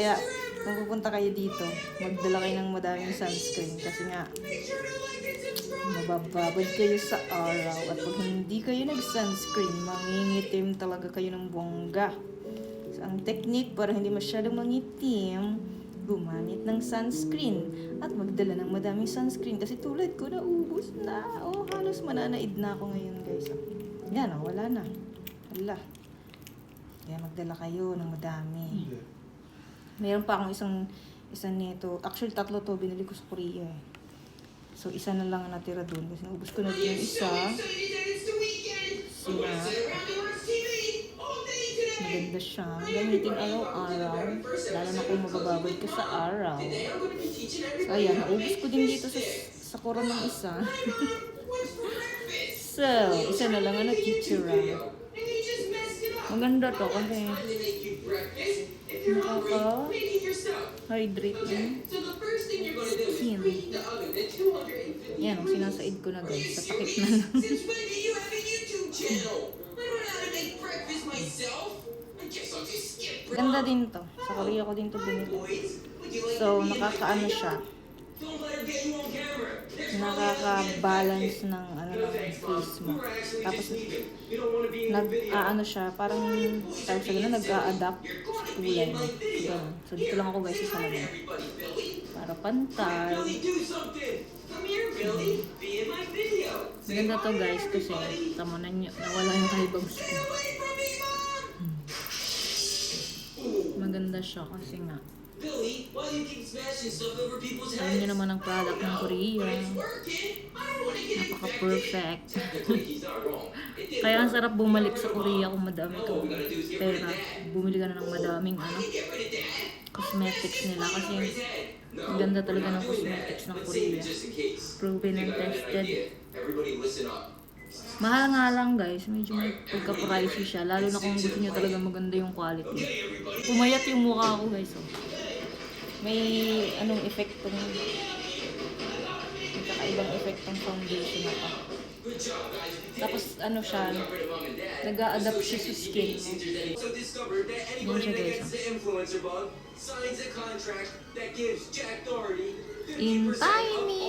Kaya, kung pupunta kayo dito, magdala kayo ng madaming sunscreen kasi nga, mabababad kayo sa araw at pag hindi kayo nag-sunscreen, mangingitim talaga kayo ng bongga. So, ang technique para hindi masyadong mangitim, gumamit ng sunscreen at magdala ng madaming sunscreen kasi tulad ko, naubos na. Oh, halos mananaid na ako ngayon, guys. Yan, oh, wala na. Wala. Kaya magdala kayo ng madami. Meron pa akong isang nito. Actually, 3 to. Binili ko sa Korea eh. So, isa na lang ang natira doon. Kasi naubos ko na din yung isa. Sina. Maganda siya. Gamitin araw-araw. Lalo na kung mabababad ka sa araw. So, ayan. Naubos ko din dito sa koron ng isa. So, isa na lang ang natitira. Maganda to kasi nakaka-hydrate yung skin. Yan, sinasaid ko na guys. Sa takip na lang. Ganda din to. Sa Korea ko din to binili. So, nakakaano siya. Nakaka-balance ng face mo. Tapos nag-aano siya, parang tawag sa gano'n, nag-a-adapt sa kulay mo. So dito lang ako guys sa salamin. Para pantay. Maganda to guys kasi tama na nyo, nawala yung hibangs ko. Maganda siya kasi nga. Alam niyo naman ang product ng Korea. Napaka-perfect. Kaya ang sarap bumalik sa Korea kung madami kang pera. Bumili ka na ng madaming cosmetics nila. Kasi ang ganda talaga ng cosmetics ng Korea. Proven and tested. Mahal nga lang guys, medyo may pagka-pricey siya. Lalo na kung gusto niyo talaga maganda yung quality. Pumayat yung mukha ko guys. Oh. May epektong kakaibang epektong foundation na to. Tapos siya, nag-a-adapt siya sa skin mo. Yan siya guys. In tiny!